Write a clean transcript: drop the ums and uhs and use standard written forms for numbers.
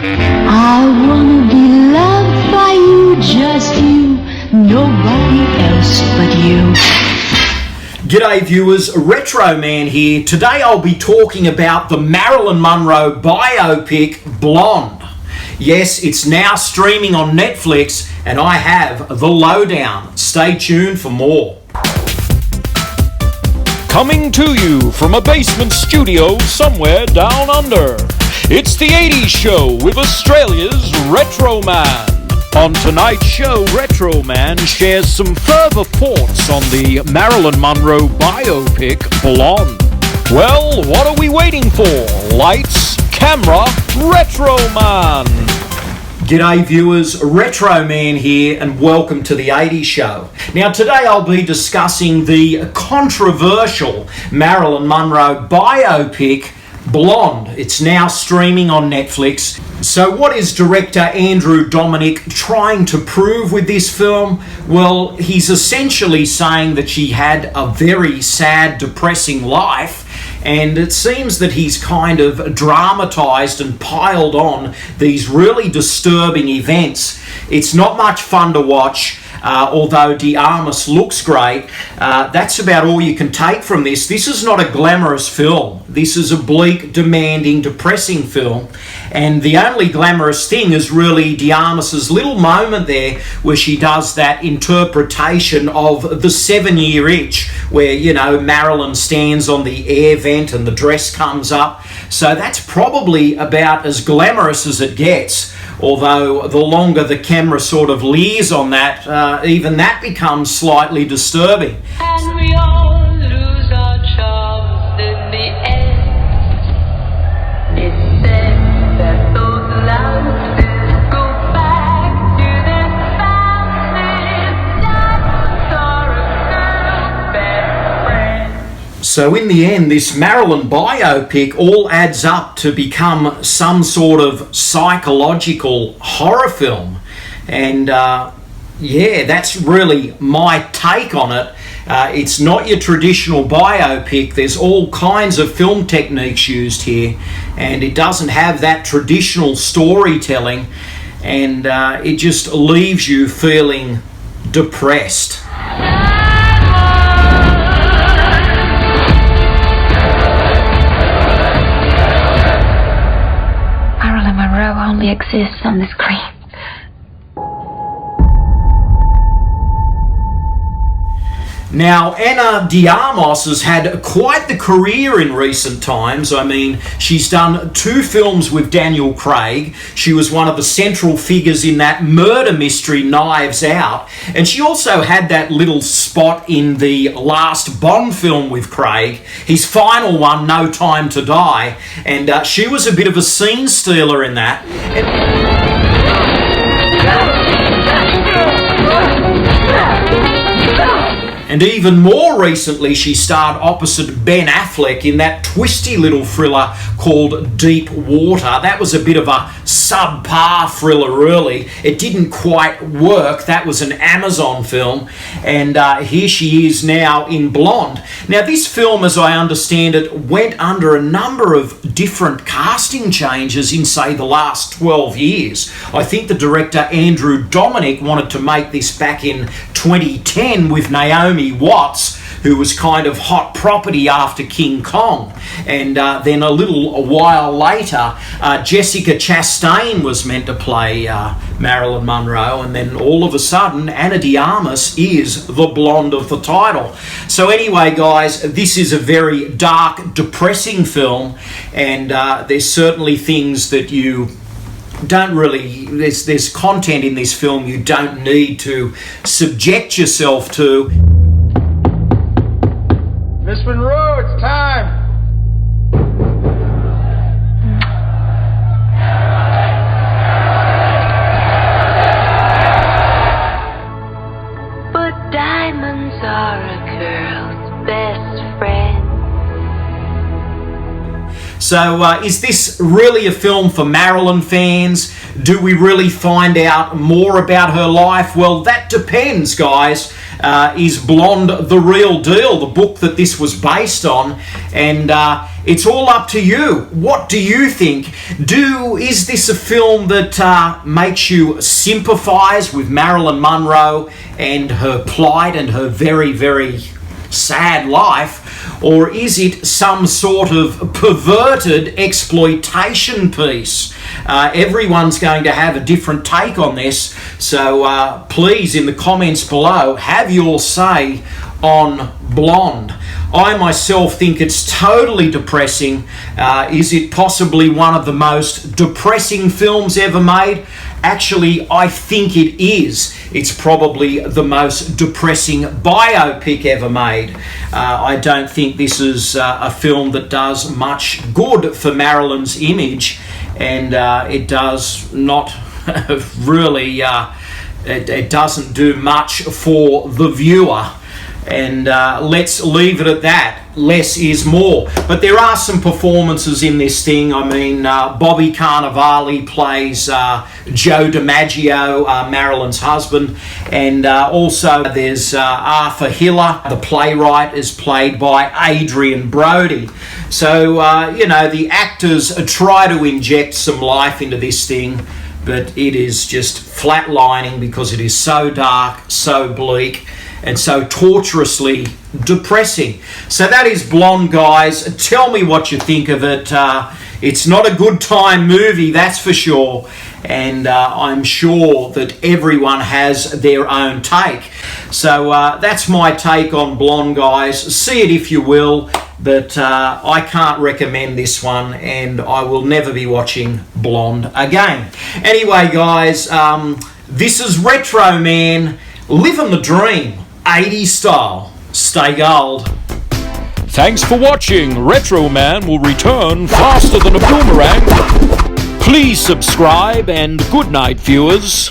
I wanna be loved by you, just you, nobody else but you. G'day viewers, Retro Man here. Today I'll be talking about the Marilyn Monroe biopic Blonde. Yes, it's now streaming on Netflix and I have the lowdown. Stay tuned for more. Coming to you from a basement studio somewhere down under, it's the 80s Show with Australia's Retro Man. On tonight's show, Retro Man shares some further thoughts on the Marilyn Monroe biopic Blonde. Well, what are we waiting for? Lights, camera, Retro Man! G'day viewers, Retro Man here and welcome to the 80s Show. Now today I'll be discussing the controversial Marilyn Monroe biopic Blonde. It's now streaming on Netflix. So what is director Andrew Dominik trying to prove with this film? Well, he's essentially saying that she had a very sad, depressing life, and it seems that he's kind of dramatised and piled on these really disturbing events. It's not much fun to watch. Although Armas looks great, that's about all you can take from this. This is not a glamorous film. This is a bleak, demanding, depressing film. And the only glamorous thing is really Armas's little moment there where she does that interpretation of the 7-year itch where, you know, Marilyn stands on the air vent and the dress comes up. So that's probably about as glamorous as it gets. Although the longer the camera sort of leers on that, even that becomes slightly disturbing. And we all lose our charms in the end. It's said that those louses go back to their spouses, that's our girl's best friend. So in the end, this Marilyn biopic all adds up to become some sort of psychological horror film. And yeah, that's really my take on it. It's not your traditional biopic. There's all kinds of film techniques used here, and it doesn't have that traditional storytelling, and it just leaves you feeling depressed. Marilyn Monroe only exists on the screen. Now, Ana de Armas has had quite the career in recent times. I mean, she's done 2 films with Daniel Craig. She was one of the central figures in that murder mystery Knives Out. And she also had that little spot in the last Bond film with Craig, his final one, No Time to Die. And she was a bit of a scene stealer in that. And even more recently, she starred opposite Ben Affleck in that twisty little thriller called Deep Water. That was a bit of a subpar thriller, really. It didn't quite work. That was an Amazon film. And here she is now in Blonde. Now, this film, as I understand it, went under a number of different casting changes in, say, the last 12 years. I think the director, Andrew Dominik, wanted to make this back in 2010 with Naomi Watts, who was kind of hot property after King Kong. And then a while later, Jessica Chastain was meant to play Marilyn Monroe, and then all of a sudden, Ana de Armas is the blonde of the title. So anyway, guys, this is a very dark, depressing film, and there's certainly things that you don't really, there's content in this film you don't need to subject yourself to. Miss Monroe, it's time. But diamonds are a girl's best friend. So is this really a film for Marilyn fans? Do we really find out more about her life? Well, that depends, guys. Is Blonde the real deal, the book that this was based on? And it's all up to you. What do you think? Is this a film that makes you sympathise with Marilyn Monroe and her plight and her very, very sad life, or is it some sort of perverted exploitation piece? Everyone's going to have a different take on this, so please, in the comments below, have your say on Blonde. I myself think it's totally depressing. Is it possibly one of the most depressing films ever made? Actually, I think it is. It's probably the most depressing biopic ever made. I don't think this is a film that does much good for Marilyn's image, and it does not really, it doesn't do much for the viewer. And let's leave it at that. Less is more. But there are some performances in this thing. I mean, Bobby Cannavale plays Joe DiMaggio, Marilyn's husband. And also there's Arthur Hiller, the playwright, is played by Adrian Brody. So, the actors try to inject some life into this thing, but it is just flatlining because it is so dark, so bleak, and so torturously depressing. So that is Blonde, guys. Tell me what you think of it. It's not a good time movie, that's for sure, and I'm sure that everyone has their own take. So that's my take on Blonde, guys. See it if you will, but I can't recommend this one, and I will never be watching Blonde again. Anyway, guys, this is Retro Man, living the dream, 80s style. Stay gold. Thanks for watching. Retro Man will return faster than a boomerang. Please subscribe and good night, viewers.